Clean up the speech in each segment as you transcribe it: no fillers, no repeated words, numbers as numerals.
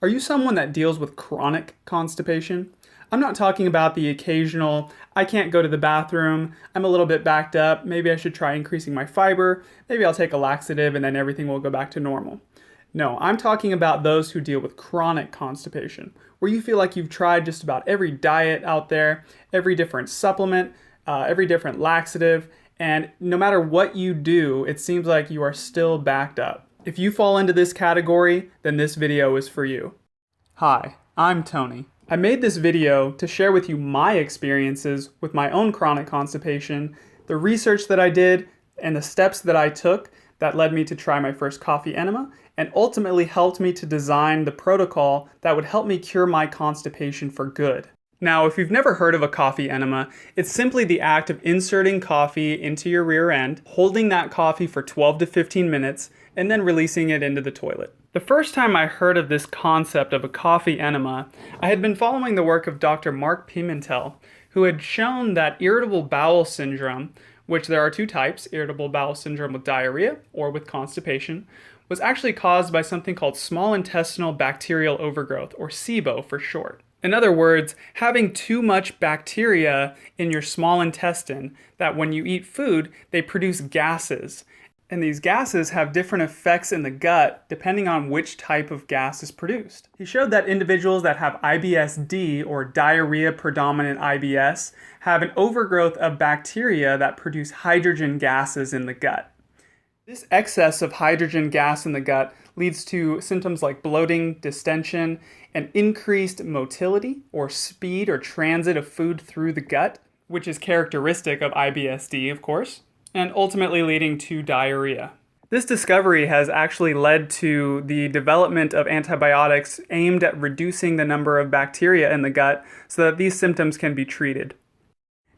Are you someone that deals with chronic constipation? I'm not talking about the occasional, I can't go to the bathroom, I'm a little bit backed up, maybe I should try increasing my fiber, maybe I'll take a laxative and then everything will go back to normal. No, I'm talking about those who deal with chronic constipation, where you feel like you've tried just about every diet out there, every different supplement, every different laxative, and no matter what you do, it seems like you are still backed up. If you fall into this category, then this video is for you. Hi, I'm Tony. I made this video to share with you my experiences with my own chronic constipation, the research that I did, and the steps that I took that led me to try my first coffee enema, and ultimately helped me to design the protocol that would help me cure my constipation for good. Now, if you've never heard of a coffee enema, it's simply the act of inserting coffee into your rear end, holding that coffee for 12 to 15 minutes, and then releasing it into the toilet. The first time I heard of this concept of a coffee enema, I had been following the work of Dr. Mark Pimentel, who had shown that irritable bowel syndrome, which there are two types, irritable bowel syndrome with diarrhea or with constipation, was actually caused by something called small intestinal bacterial overgrowth, or SIBO for short. In other words, having too much bacteria in your small intestine that when you eat food, they produce gases. And these gases have different effects in the gut depending on which type of gas is produced. He showed that individuals that have IBS-D, or diarrhea predominant IBS, have an overgrowth of bacteria that produce hydrogen gases in the gut. This excess of hydrogen gas in the gut leads to symptoms like bloating, distension, and increased motility or speed or transit of food through the gut, which is characteristic of IBS-D, of course, and ultimately leading to diarrhea. This discovery has actually led to the development of antibiotics aimed at reducing the number of bacteria in the gut so that these symptoms can be treated.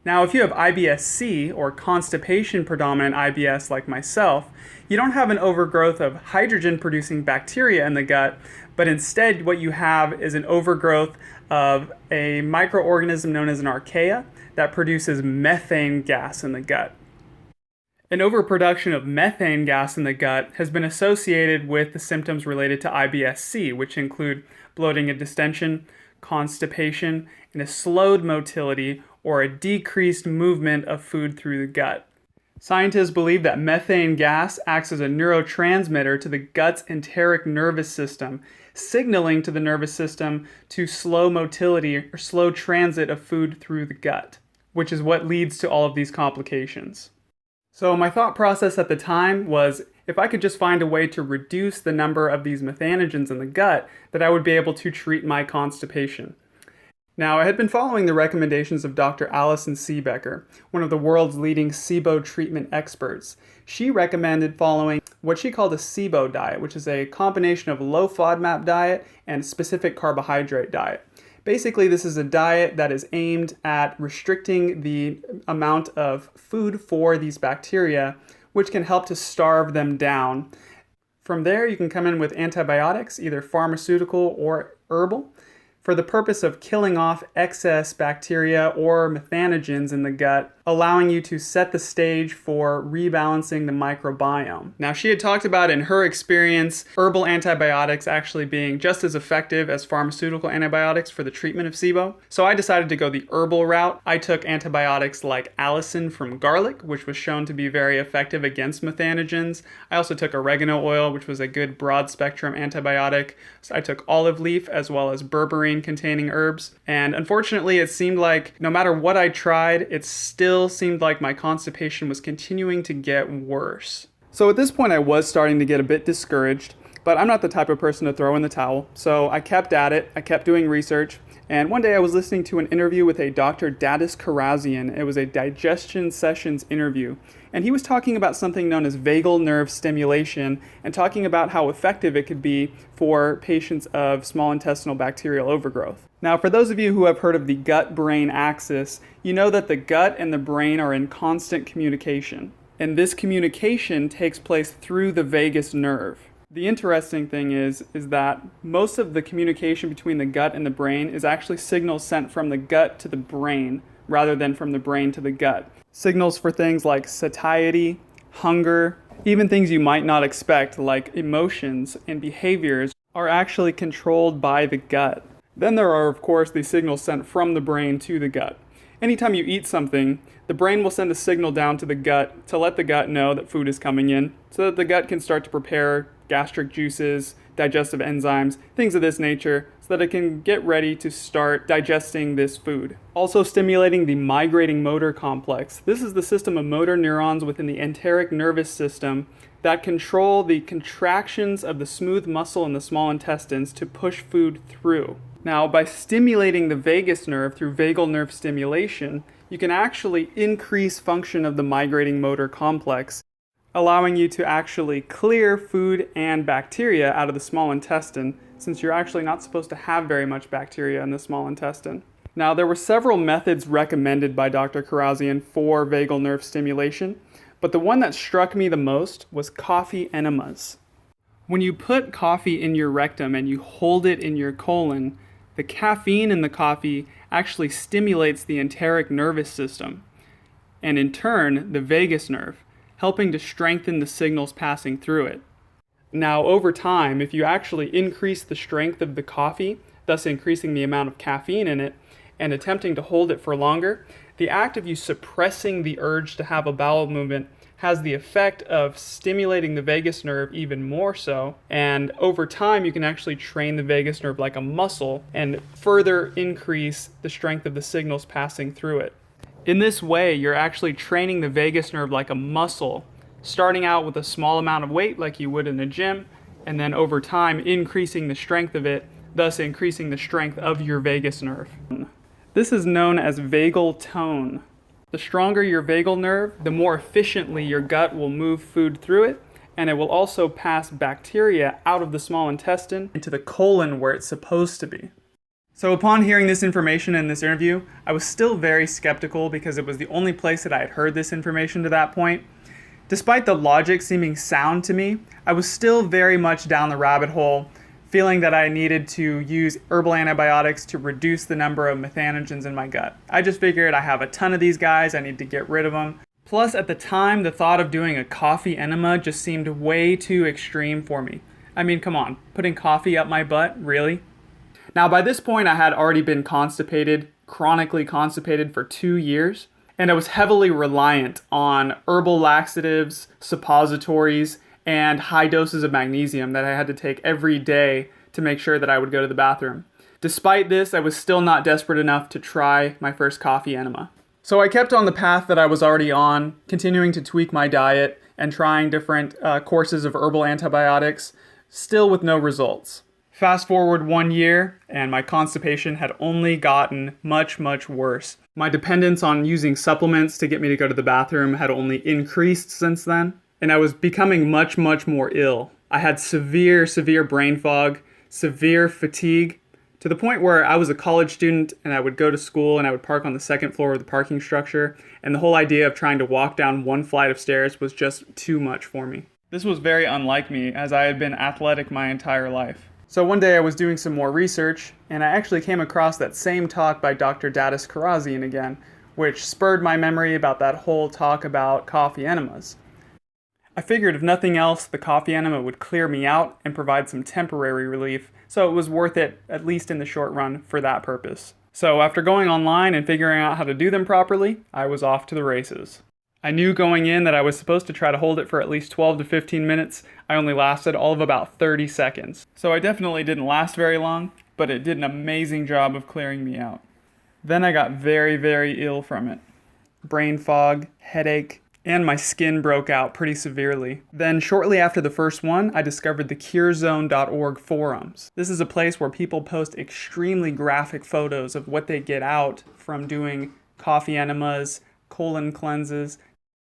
Now, if you have IBS-C, or constipation predominant IBS like myself, you don't have an overgrowth of hydrogen-producing bacteria in the gut, but instead what you have is an overgrowth of a microorganism known as an archaea that produces methane gas in the gut. An overproduction of methane gas in the gut has been associated with the symptoms related to IBS-C, which include bloating and distension, constipation, and a slowed motility or a decreased movement of food through the gut. Scientists believe that methane gas acts as a neurotransmitter to the gut's enteric nervous system, signaling to the nervous system to slow motility or slow transit of food through the gut, which is what leads to all of these complications. So my thought process at the time was, if I could just find a way to reduce the number of these methanogens in the gut, that I would be able to treat my constipation. Now, I had been following the recommendations of Dr. Alison Seebecker, one of the world's leading SIBO treatment experts. She recommended following what she called a Sibo Diet, which is a combination of low FODMAP diet and specific carbohydrate diet. Basically, this is a diet that is aimed at restricting the amount of food for these bacteria, which can help to starve them down. From there, you can come in with antibiotics, either pharmaceutical or herbal, for the purpose of killing off excess bacteria or methanogens in the gut, allowing you to set the stage for rebalancing the microbiome. Now, she had talked about, in her experience, herbal antibiotics actually being just as effective as pharmaceutical antibiotics for the treatment of SIBO. So I decided to go the herbal route. I took antibiotics like allicin from garlic, which was shown to be very effective against methanogens. I also took oregano oil, which was a good broad spectrum antibiotic. So I took olive leaf as well as berberine containing herbs, and unfortunately it seemed like no matter what I tried, it still seemed like my constipation was continuing to get worse. So at this point I was starting to get a bit discouraged, but I'm not the type of person to throw in the towel, so I kept at it, I kept doing research, and one day I was listening to an interview with a Dr. Dadis Karazian. It was a digestion sessions interview, and he was talking about something known as vagal nerve stimulation and talking about how effective it could be for patients of small intestinal bacterial overgrowth. Now, for those of you who have heard of the gut-brain axis, you know that the gut and the brain are in constant communication, and this communication takes place through the vagus nerve. The interesting thing is that most of the communication between the gut and the brain is actually signals sent from the gut to the brain rather than from the brain to the gut. Signals for things like satiety, hunger, even things you might not expect like emotions and behaviors are actually controlled by the gut. Then there are, of course, the signals sent from the brain to the gut. Anytime you eat something, the brain will send a signal down to the gut to let the gut know that food is coming in, so that the gut can start to prepare gastric juices, digestive enzymes, things of this nature, so that it can get ready to start digesting this food. Also stimulating the migrating motor complex. This is the system of motor neurons within the enteric nervous system that control the contractions of the smooth muscle in the small intestines to push food through. Now, by stimulating the vagus nerve through vagal nerve stimulation, you can actually increase function of the migrating motor complex, allowing you to actually clear food and bacteria out of the small intestine, since you're actually not supposed to have very much bacteria in the small intestine. Now, there were several methods recommended by Dr. Karazian for vagal nerve stimulation, but the one that struck me the most was coffee enemas. When you put coffee in your rectum and you hold it in your colon, the caffeine in the coffee actually stimulates the enteric nervous system, and in turn, the vagus nerve, helping to strengthen the signals passing through it. Now, over time, if you actually increase the strength of the coffee, thus increasing the amount of caffeine in it, and attempting to hold it for longer, the act of you suppressing the urge to have a bowel movement has the effect of stimulating the vagus nerve even more so, and over time you can actually train the vagus nerve like a muscle and further increase the strength of the signals passing through it. In this way, you're actually training the vagus nerve like a muscle, starting out with a small amount of weight like you would in a gym, and then over time increasing the strength of it, thus increasing the strength of your vagus nerve. This is known as vagal tone. The stronger your vagal nerve, the more efficiently your gut will move food through it, and it will also pass bacteria out of the small intestine into the colon where it's supposed to be. So upon hearing this information in this interview, I was still very skeptical because it was the only place that I had heard this information to that point. Despite the logic seeming sound to me, I was still very much down the rabbit hole, feeling that I needed to use herbal antibiotics to reduce the number of methanogens in my gut. I just figured I have a ton of these guys, I need to get rid of them. Plus, at the time, the thought of doing a coffee enema just seemed way too extreme for me. I mean, come on, putting coffee up my butt, really? Now, by this point, I had already been constipated, chronically constipated for 2 years, and I was heavily reliant on herbal laxatives, suppositories, and high doses of magnesium that I had to take every day to make sure that I would go to the bathroom. Despite this, I was still not desperate enough to try my first coffee enema. So I kept on the path that I was already on, continuing to tweak my diet and trying different courses of herbal antibiotics, still with no results. Fast forward 1 year, and my constipation had only gotten much, much worse. My dependence on using supplements to get me to go to the bathroom had only increased since then. And I was becoming much, much more ill. I had severe brain fog, severe fatigue, to the point where I was a college student and I would go to school and I would park on the second floor of the parking structure, and the whole idea of trying to walk down one flight of stairs was just too much for me. This was very unlike me, as I had been athletic my entire life. So one day I was doing some more research, and I actually came across that same talk by Dr. Dadis Karazian again, which spurred my memory about that whole talk about coffee enemas. I figured if nothing else, the coffee enema would clear me out and provide some temporary relief, so it was worth it, at least in the short run, for that purpose. So after going online and figuring out how to do them properly, I was off to the races. I knew going in that I was supposed to try to hold it for at least 12 to 15 minutes. I only lasted all of about 30 seconds. So I definitely didn't last very long, but it did an amazing job of clearing me out. Then I got very, very ill from it. Brain fog, headache, and my skin broke out pretty severely. Then shortly after the first one, I discovered the curezone.org forums. This is a place where people post extremely graphic photos of what they get out from doing coffee enemas, colon cleanses,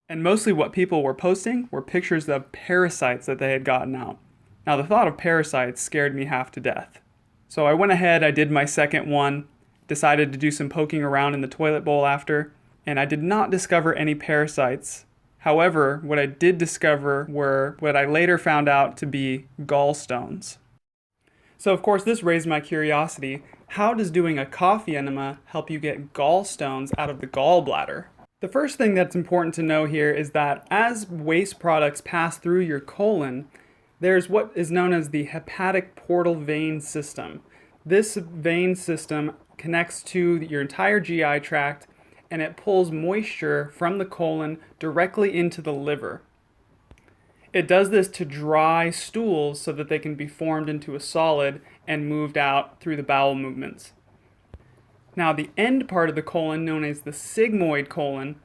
and mostly what people were posting were pictures of parasites that they had gotten out. Now, the thought of parasites scared me half to death. So I went ahead, I did my second one, decided to do some poking around in the toilet bowl after, and I did not discover any parasites. However, what I did discover were what I later found out to be gallstones. So of course this raised my curiosity. How does doing a coffee enema help you get gallstones out of the gallbladder? The first thing that's important to know here is that as waste products pass through your colon, There's what is known as the hepatic portal vein system. This vein system connects to your entire GI tract, and it pulls moisture from the colon directly into the liver. It does this to dry stools so that they can be formed into a solid and moved out through the bowel movements. Now, the end part of the colon, known as the sigmoid colon,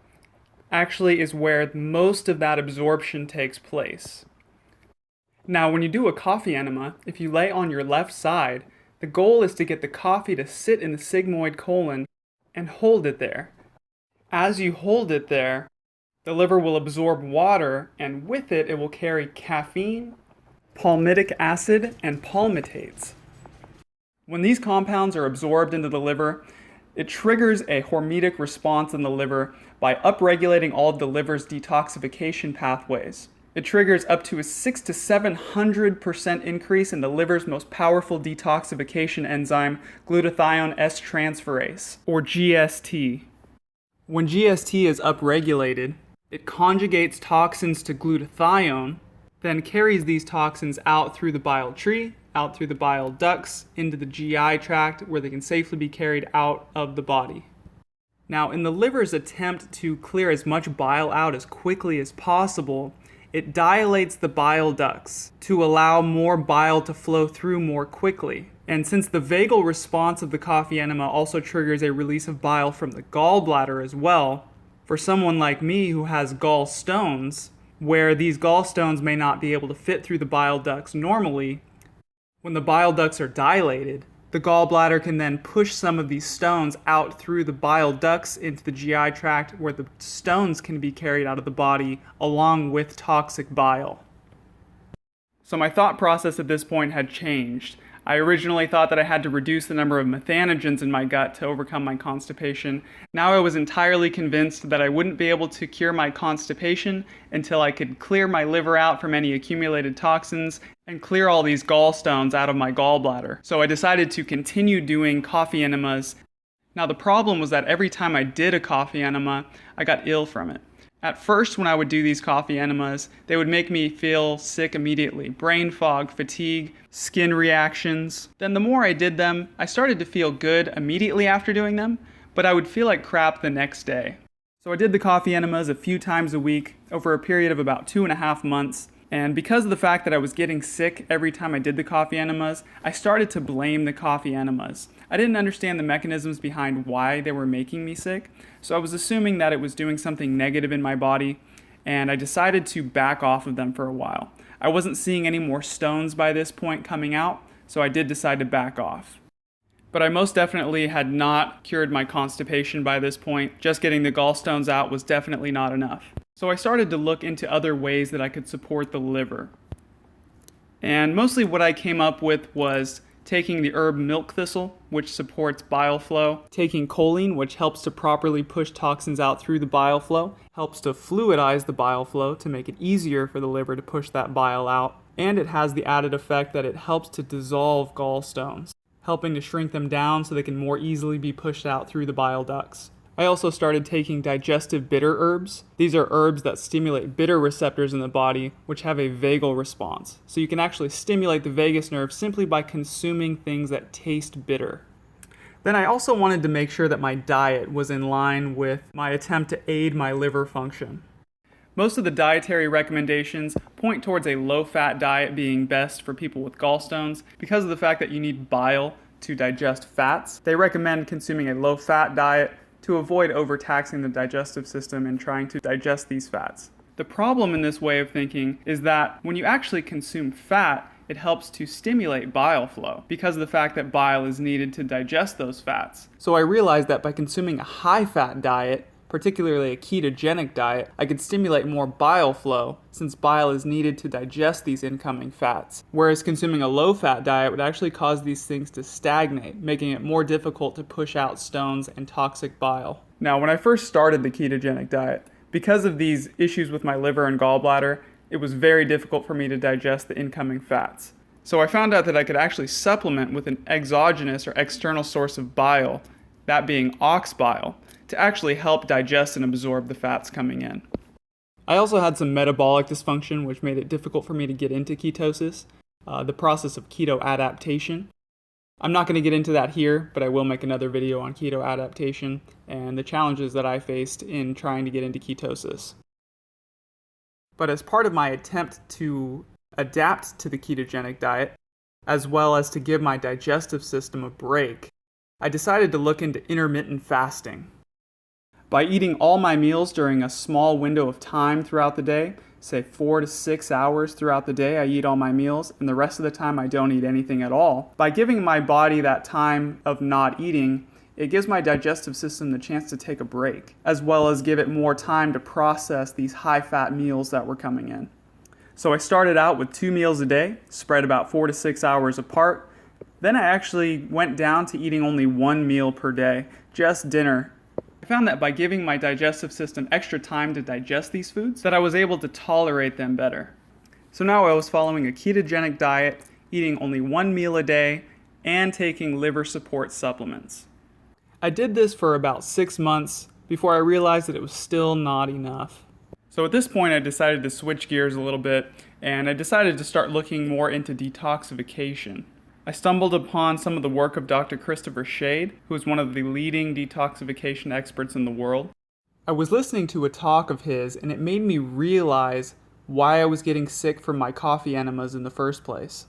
actually is where most of that absorption takes place. Now, when you do a coffee enema, if you lay on your left side, the goal is to get the coffee to sit in the sigmoid colon and hold it there. As you hold it there, the liver will absorb water, and with it, it will carry caffeine, palmitic acid, and palmitates. When these compounds are absorbed into the liver, it triggers a hormetic response in the liver by upregulating all of the liver's detoxification pathways. It triggers up to a 600 to 700% increase in the liver's most powerful detoxification enzyme, glutathione S-transferase, or GST. When GST is upregulated, it conjugates toxins to glutathione, then carries these toxins out through the bile tree, out through the bile ducts, into the GI tract, where they can safely be carried out of the body. Now, in the liver's attempt to clear as much bile out as quickly as possible, it dilates the bile ducts to allow more bile to flow through more quickly. And since the vagal response of the coffee enema also triggers a release of bile from the gallbladder as well, for someone like me who has gallstones, where these gallstones may not be able to fit through the bile ducts normally, when the bile ducts are dilated, the gallbladder can then push some of these stones out through the bile ducts into the GI tract, where the stones can be carried out of the body along with toxic bile. So my thought process at this point had changed. I originally thought that I had to reduce the number of methanogens in my gut to overcome my constipation. Now I was entirely convinced that I wouldn't be able to cure my constipation until I could clear my liver out from any accumulated toxins and clear all these gallstones out of my gallbladder. So I decided to continue doing coffee enemas. Now the problem was that every time I did a coffee enema, I got ill from it. At first, when I would do these coffee enemas, they would make me feel sick immediately. Brain fog, fatigue, skin reactions. Then the more I did them, I started to feel good immediately after doing them, but I would feel like crap the next day. So I did the coffee enemas a few times a week over a period of about 2.5 months. And because of the fact that I was getting sick every time I did the coffee enemas, I started to blame the coffee enemas. I didn't understand the mechanisms behind why they were making me sick, so I was assuming that it was doing something negative in my body, and I decided to back off of them for a while. I wasn't seeing any more stones by this point coming out, so I did decide to back off. But I most definitely had not cured my constipation by this point. Just getting the gallstones out was definitely not enough. So I started to look into other ways that I could support the liver. And mostly what I came up with was taking the herb milk thistle, which supports bile flow, taking choline, which helps to properly push toxins out through the bile flow, helps to fluidize the bile flow to make it easier for the liver to push that bile out, and it has the added effect that it helps to dissolve gallstones, helping to shrink them down so they can more easily be pushed out through the bile ducts. I also started taking digestive bitter herbs. These are herbs that stimulate bitter receptors in the body, which have a vagal response. So you can actually stimulate the vagus nerve simply by consuming things that taste bitter. Then I also wanted to make sure that my diet was in line with my attempt to aid my liver function. Most of the dietary recommendations point towards a low-fat diet being best for people with gallstones because of the fact that you need bile to digest fats. They recommend consuming a low-fat diet to avoid overtaxing the digestive system and trying to digest these fats. The problem in this way of thinking is that when you actually consume fat, it helps to stimulate bile flow because of the fact that bile is needed to digest those fats. So I realized that by consuming a high-fat diet, particularly a ketogenic diet, I could stimulate more bile flow since bile is needed to digest these incoming fats. Whereas consuming a low-fat diet would actually cause these things to stagnate, making it more difficult to push out stones and toxic bile. Now, when I first started the ketogenic diet, because of these issues with my liver and gallbladder, it was very difficult for me to digest the incoming fats. So I found out that I could actually supplement with an exogenous or external source of bile, that being ox bile, to actually help digest and absorb the fats coming in. I also had some metabolic dysfunction, which made it difficult for me to get into ketosis, the process of keto adaptation. I'm not going to get into that here, but I will make another video on keto adaptation and the challenges that I faced in trying to get into ketosis. But as part of my attempt to adapt to the ketogenic diet, as well as to give my digestive system a break, I decided to look into intermittent fasting. By eating all my meals during a small window of time throughout the day, say 4 to 6 hours throughout the day I eat all my meals, and the rest of the time I don't eat anything at all. By giving my body that time of not eating, it gives my digestive system the chance to take a break, as well as give it more time to process these high-fat meals that were coming in. So I started out with 2 meals a day, spread about 4 to 6 hours apart. Then I actually went down to eating only 1 meal per day, just dinner. I found that by giving my digestive system extra time to digest these foods, that I was able to tolerate them better. So now I was following a ketogenic diet, eating only 1 meal a day, and taking liver support supplements. I did this for about 6 months before I realized that it was still not enough. So at this point I decided to switch gears a little bit, and I decided to start looking more into detoxification. I stumbled upon some of the work of Dr. Christopher Shade, who is one of the leading detoxification experts in the world. I was listening to a talk of his, and it made me realize why I was getting sick from my coffee enemas in the first place.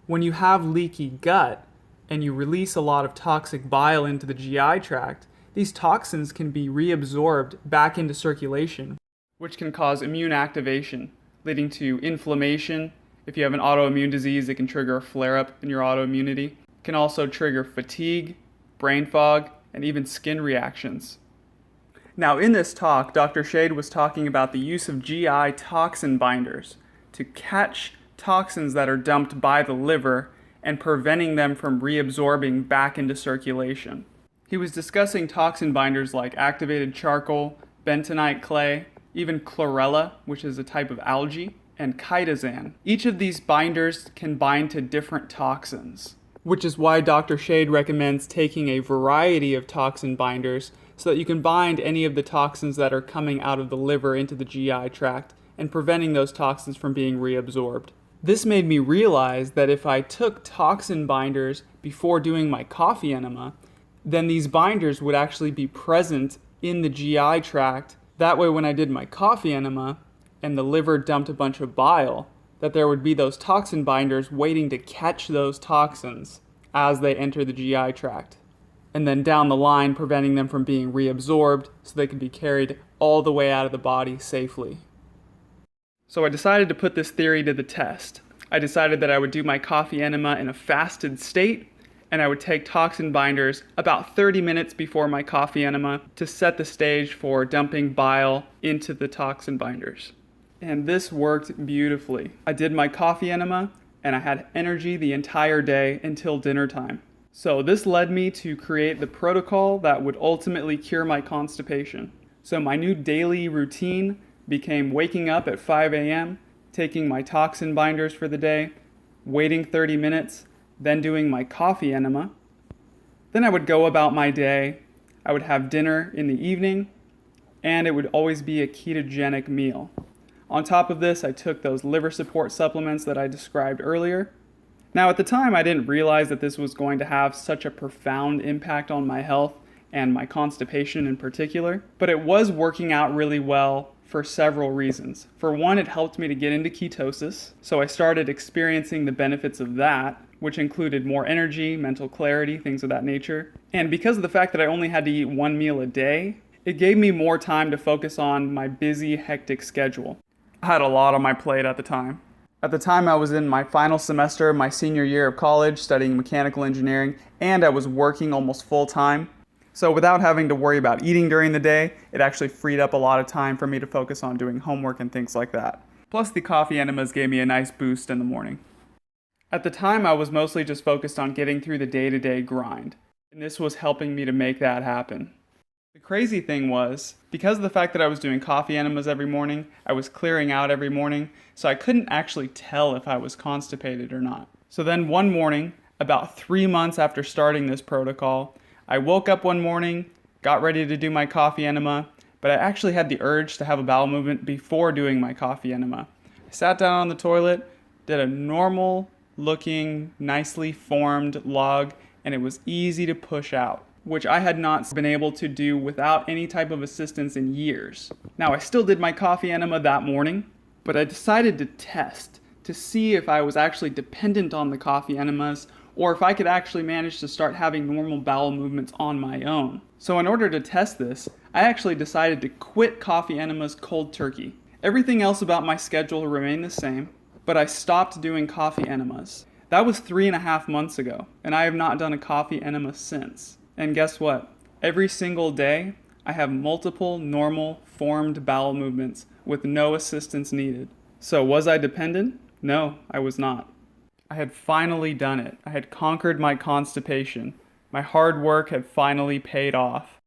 When you have leaky gut, and you release a lot of toxic bile into the GI tract, these toxins can be reabsorbed back into circulation, which can cause immune activation, leading to inflammation. If you have an autoimmune disease, it can trigger a flare-up in your autoimmunity. It can also trigger fatigue, brain fog, and even skin reactions. Now, in this talk, Dr. Shade was talking about the use of GI toxin binders to catch toxins that are dumped by the liver and preventing them from reabsorbing back into circulation. He was discussing toxin binders like activated charcoal, bentonite clay, even chlorella, which is a type of algae, and chitosan. Each of these binders can bind to different toxins, which is why Dr. Shade recommends taking a variety of toxin binders so that you can bind any of the toxins that are coming out of the liver into the GI tract and preventing those toxins from being reabsorbed. This made me realize that if I took toxin binders before doing my coffee enema, then these binders would actually be present in the GI tract. That way when I did my coffee enema, and the liver dumped a bunch of bile, that there would be those toxin binders waiting to catch those toxins as they enter the GI tract, and then down the line preventing them from being reabsorbed so they can be carried all the way out of the body safely. So I decided to put this theory to the test. I decided that I would do my coffee enema in a fasted state, and I would take toxin binders about 30 minutes before my coffee enema to set the stage for dumping bile into the toxin binders. And this worked beautifully. I did my coffee enema, and I had energy the entire day until dinner time. So this led me to create the protocol that would ultimately cure my constipation. So my new daily routine became waking up at 5 a.m., taking my toxin binders for the day, waiting 30 minutes, then doing my coffee enema. Then I would go about my day. I would have dinner in the evening, and it would always be a ketogenic meal. On top of this, I took those liver support supplements that I described earlier. Now, at the time, I didn't realize that this was going to have such a profound impact on my health and my constipation in particular, but it was working out really well for several reasons. For one, it helped me to get into ketosis, so I started experiencing the benefits of that, which included more energy, mental clarity, things of that nature. And because of the fact that I only had to eat 1 meal a day, it gave me more time to focus on my busy, hectic schedule. I had a lot on my plate at the time. At the time, I was in my final semester of my senior year of college studying mechanical engineering, and I was working almost full time. So without having to worry about eating during the day, it actually freed up a lot of time for me to focus on doing homework and things like that. Plus, the coffee enemas gave me a nice boost in the morning. At the time, I was mostly just focused on getting through the day-to-day grind, and this was helping me to make that happen. The crazy thing was, because of the fact that I was doing coffee enemas every morning, I was clearing out every morning, so I couldn't actually tell if I was constipated or not. So then one morning, about 3 months after starting this protocol, I woke up one morning, got ready to do my coffee enema, but I actually had the urge to have a bowel movement before doing my coffee enema. I sat down on the toilet, did a normal looking, nicely formed log, and it was easy to push out, which I had not been able to do without any type of assistance in years. Now, I still did my coffee enema that morning, but I decided to test to see if I was actually dependent on the coffee enemas or if I could actually manage to start having normal bowel movements on my own. So in order to test this, I actually decided to quit coffee enemas cold turkey. Everything else about my schedule remained the same, but I stopped doing coffee enemas. That was 3.5 months ago, and I have not done a coffee enema since. And guess what? Every single day, I have multiple normal formed bowel movements with no assistance needed. So was I dependent? No, I was not. I had finally done it. I had conquered my constipation. My hard work had finally paid off.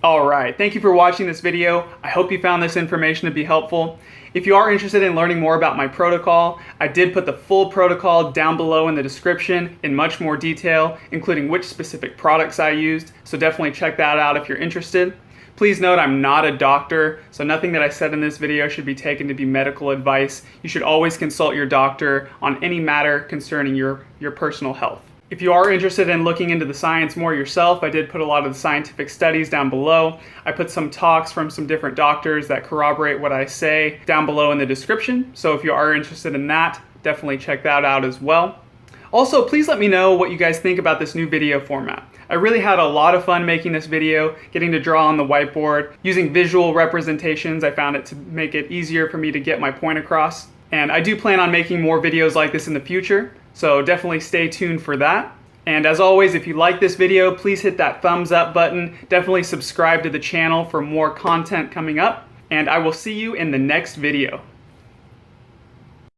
Alright, thank you for watching this video. I hope you found this information to be helpful. If you are interested in learning more about my protocol, I did put the full protocol down below in the description in much more detail, including which specific products I used, so definitely check that out if you're interested. Please note I'm not a doctor, so nothing that I said in this video should be taken to be medical advice. You should always consult your doctor on any matter concerning your personal health. If you are interested in looking into the science more yourself, I did put a lot of the scientific studies down below. I put some talks from some different doctors that corroborate what I say down below in the description. So if you are interested in that, definitely check that out as well. Also, please let me know what you guys think about this new video format. I really had a lot of fun making this video, getting to draw on the whiteboard. Using visual representations, I found it to make it easier for me to get my point across. And I do plan on making more videos like this in the future, so definitely stay tuned for that. And as always, if you like this video, please hit that thumbs up button. Definitely subscribe to the channel for more content coming up, and I will see you in the next video.